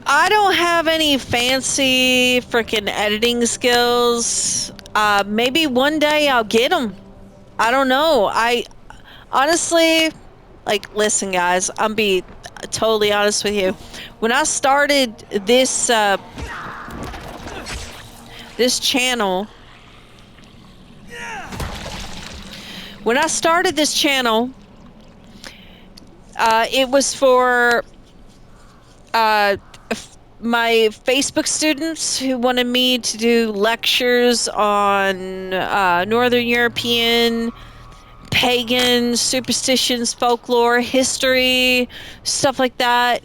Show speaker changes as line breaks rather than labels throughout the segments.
I don't have any fancy freaking editing skills. Maybe one day I'll get them. I don't know. I honestly, like, listen, guys, I'm be totally honest with you. When I started this channel, when I started this channel, it was for uh, my Facebook students who wanted me to do lectures on Northern European pagan superstitions, folklore, history, stuff like that.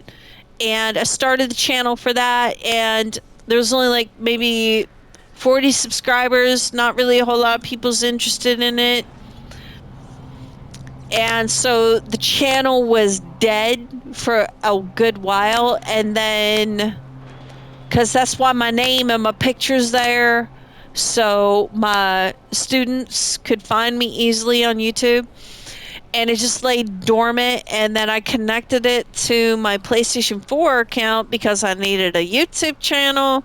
And I started the channel for that, and there was only like maybe 40 subscribers, not really a whole lot of people's interested in it. And so the channel was dead for a good while, and then because that's why my name and my picture's there, so my students could find me easily on YouTube. And it just lay dormant, and then I connected it to my PlayStation 4 account because I needed a YouTube channel,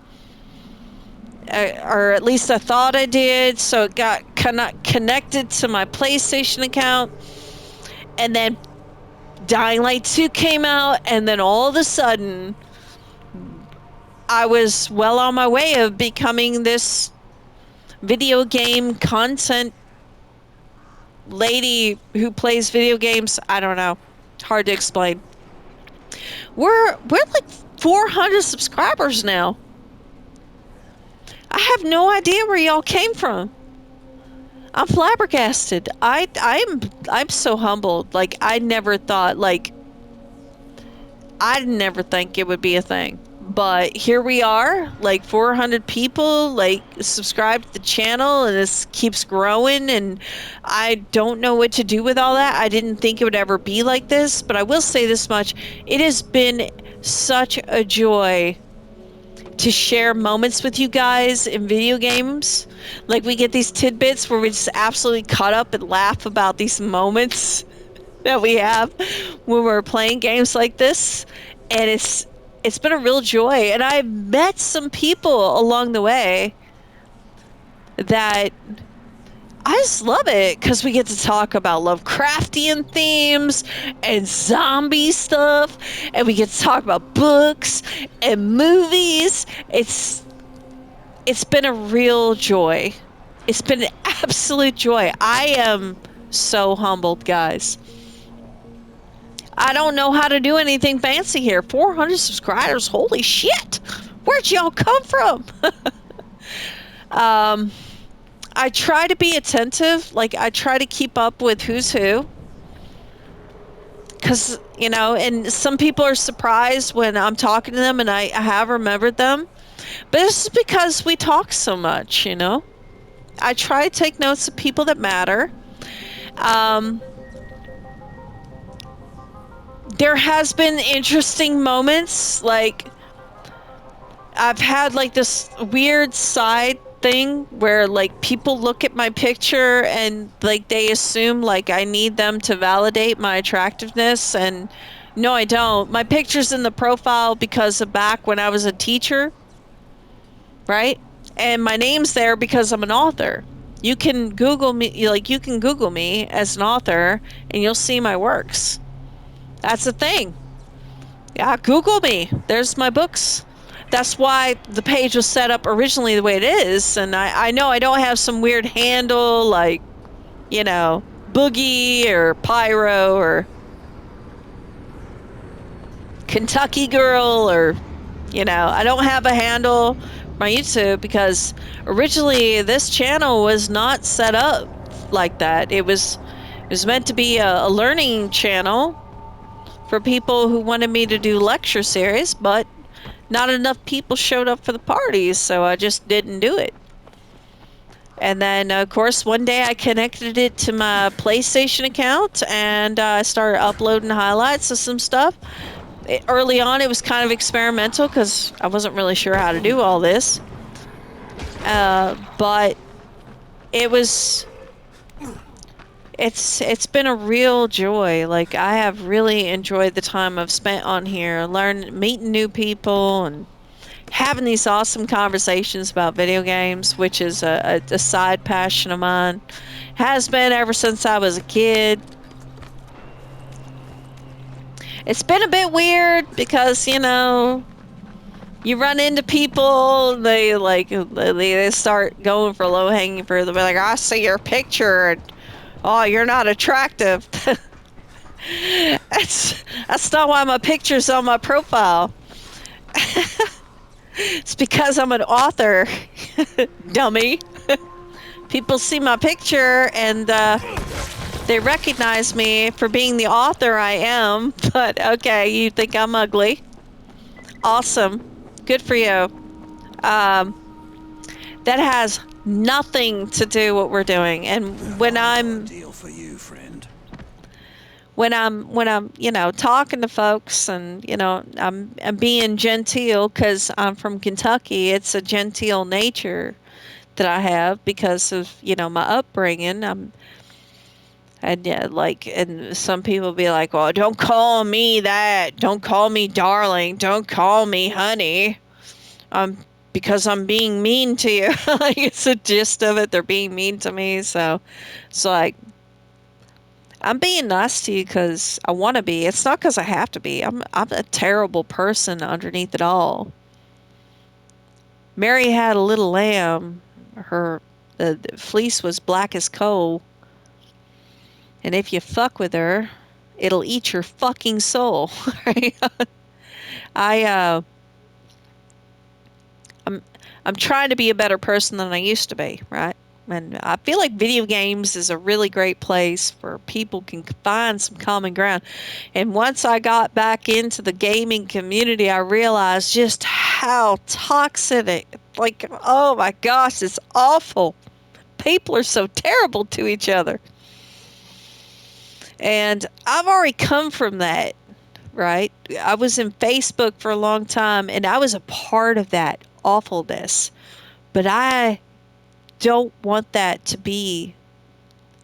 or at least I thought I did, so it got connected to my PlayStation account. And then Dying Light 2 came out, and then all of a sudden I was well on my way of becoming this video game content lady who plays video games. I don't know. It's hard to explain. We're like 400 subscribers now. I have no idea where y'all came from. I'm flabbergasted. I'm so humbled. Like, I never thought, like, I'd never think it would be a thing. But here we are, like 400 people, like, subscribe to the channel, and this keeps growing, and I don't know what to do with all that. I didn't think it would ever be like this, but I will say this much. It has been such a joy to share moments with you guys in video games. Like, we get these tidbits where we just absolutely cut up and laugh about these moments that we have when we're playing games like this, and it's been a real joy. And I've met some people along the way that I just love it, because we get to talk about Lovecraftian themes and zombie stuff, and we get to talk about books and movies. It's been a real joy. It's been an absolute joy. I am so humbled, guys. I don't know how to do anything fancy here. 400 subscribers, holy shit! Where'd y'all come from? I try to be attentive. Like, I try to keep up with who's who. Because, you know, and some people are surprised when I'm talking to them and I have remembered them. But this is because we talk so much, you know? I try to take notes of people that matter. There has been interesting moments. Like, I've had, like, this weird side thing where, like, people look at my picture and, like, they assume, like, I need them to validate my attractiveness, and no, I don't. My picture's in the profile because of back when I was a teacher, right? And my name's there because I'm an author. You can Google me, like, you can Google me as an author, and you'll see my works. That's the thing. Yeah, Google me. There's my books. That's why the page was set up originally the way it is. And I know I don't have some weird handle like, you know, Boogie or Pyro or Kentucky Girl, or, you know, I don't have a handle for my YouTube because originally this channel was not set up like that. It was meant to be a learning channel for people who wanted me to do lecture series, but not enough people showed up for the parties, so I just didn't do it. And then, of course, one day I connected it to my PlayStation account, and I started uploading highlights of some stuff. Early on, it was kind of experimental because I wasn't really sure how to do all this. But it was It's been a real joy. Like I have really enjoyed the time I've spent on here, meeting new people and having these awesome conversations about video games, which is a side passion of mine. Has been ever since I was a kid. It's been a bit weird because, you run into people, they start going for low hanging fruit. They'll be like, I see your picture and oh, you're not attractive. That's not why my picture's on my profile. It's because I'm an author, dummy. People see my picture and they recognize me for being the author I am. But okay, you think I'm ugly. Awesome. Good for you. Um, that has nothing to do what we're doing. And
Deal for you, friend.
when I'm talking to folks and I'm being genteel because I'm from Kentucky. It's a genteel nature that I have because of my upbringing. And yeah, and some people be like, well, don't call me that, don't call me darling, don't call me honey, um because I'm being mean to you. Like it's the gist of it. They're being mean to me, so it's like I'm being nice to you because I want to be. It's not because I have to be. I'm a terrible person underneath it all. Mary had a little lamb. Her the fleece was black as coal, and if you fuck with her, it'll eat your fucking soul. Right? I I'm I'm trying to be a better person than I used to be, right? And I feel like video games is a really great place where people can find some common ground. And once I got back into the gaming community, I realized just how toxic like, oh my gosh, it's awful. People are so terrible to each other. And I've already come from that, right? I was in Facebook for a long time and I was a part of that awfulness. But I don't want that to be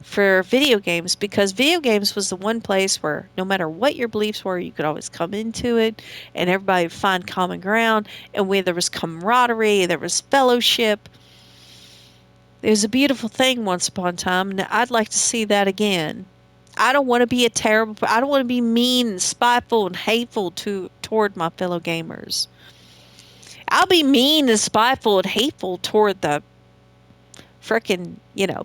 for video games because video games was the one place where no matter what your beliefs were, you could always come into it and everybody would find common ground. And where there was camaraderie, there was fellowship. It was a beautiful thing once upon a time, and I'd like to see that again. I don't want to be I don't want to be mean and spiteful and hateful toward my fellow gamers. I'll be mean and spiteful and hateful toward the frickin',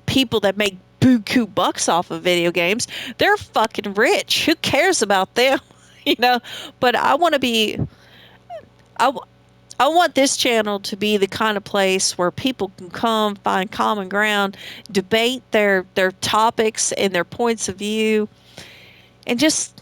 people that make buku bucks off of video games. They're fucking rich. Who cares about them? you know, but I, I want this channel to be the kind of place where people can come, find common ground, debate their topics and their points of view, and just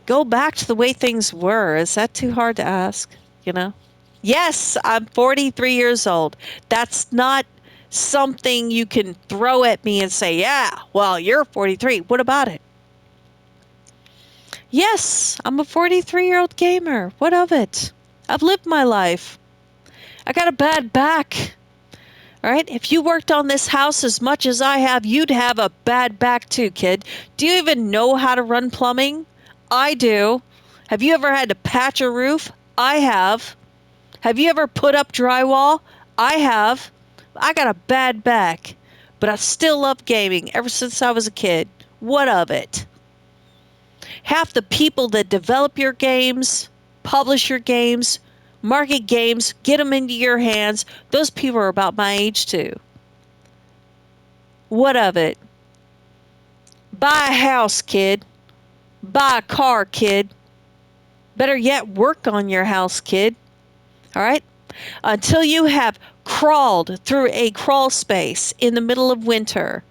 go back to the way things were. Is that too hard to ask? You know? Yes, I'm 43 years old. That's not something you can throw at me and say, yeah, well, you're 43. What about it? Yes, I'm a 43-year-old gamer. What of it? I've lived my life. I got a bad back. All right? If you worked on this house as much as I have, you'd have a bad back too, kid. Do you even know how to run plumbing? I do. Have you ever had to patch a roof? I have. Have you ever put up drywall? I have. I got a bad back, but I still love gaming ever since I was a kid. What of it? Half the people that develop your games, publish your games, market games, get them into your hands, those people are about my age too. What of it? Buy a house, kid. Buy a car, kid. Better yet, work on your house, kid. All right? Until you have crawled through a crawl space in the middle of winter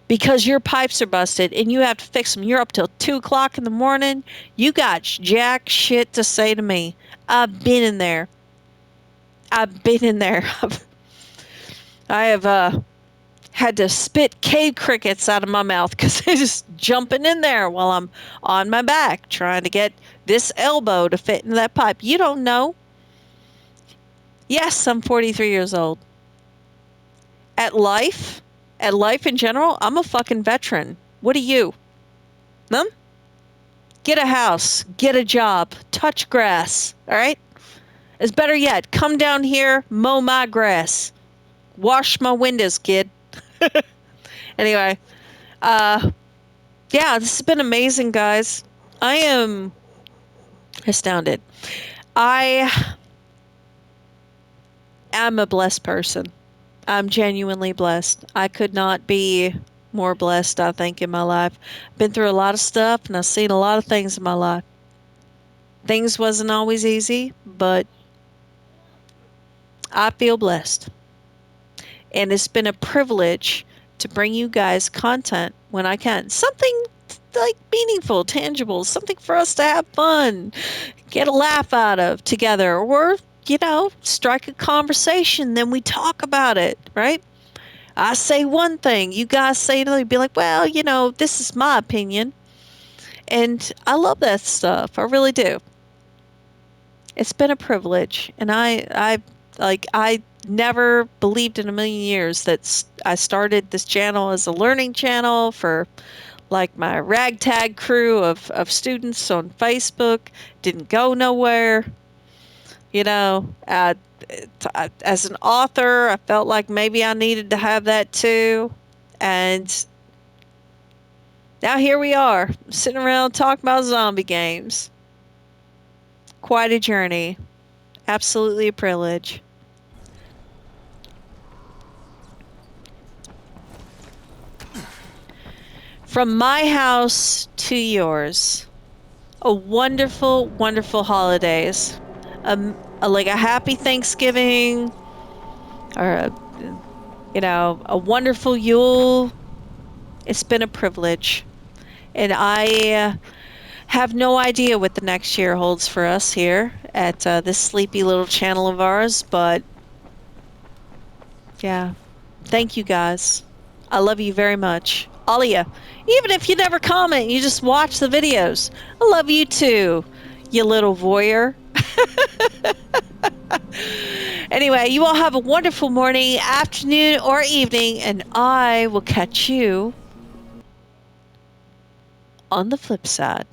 because your pipes are busted and you have to fix them. You're up till 2 o'clock in the morning. You got jack shit to say to me. I've been in there. I've been in there. I have had to spit cave crickets out of my mouth because they're just jumping in there while I'm on my back trying to get this elbow to fit in that pipe. You don't know. Yes, I'm 43 years old. At life, at life in general, I'm a fucking veteran. What are you? Huh? Get a house, get a job, touch grass, all right? It's better yet, come down here, mow my grass, wash my windows, kid. Anyway, yeah, this has been amazing, guys. I am astounded. I am a blessed person. I'm genuinely blessed. I could not be more blessed, I think, in my life. Been through a lot of stuff and I've seen a lot of things in my life. Things wasn't always easy, but I feel blessed. And it's been a privilege to bring you guys content when I can. Something like meaningful, tangible, something for us to have fun, get a laugh out of together, or, strike a conversation, then we talk about it, right? I say one thing, you guys say another, be like, well, this is my opinion. And I love that stuff. I really do. It's been a privilege. And I never believed in a million years that I started this channel as a learning channel for like my ragtag crew of students on Facebook. Didn't go nowhere. As an author, I felt like maybe I needed to have that too. And now here we are, sitting around talking about zombie games. Quite a journey. Absolutely a privilege. From my house to yours, a wonderful, wonderful holidays. Like a happy Thanksgiving, or a wonderful Yule. It's been a privilege, and I have no idea what the next year holds for us here at this sleepy little channel of ours. But yeah, thank you guys. I love you very much. All of you. Even if you never comment, you just watch the videos. I love you too, you little voyeur. Anyway, you all have a wonderful morning, afternoon, or evening, and I will catch you on the flip side.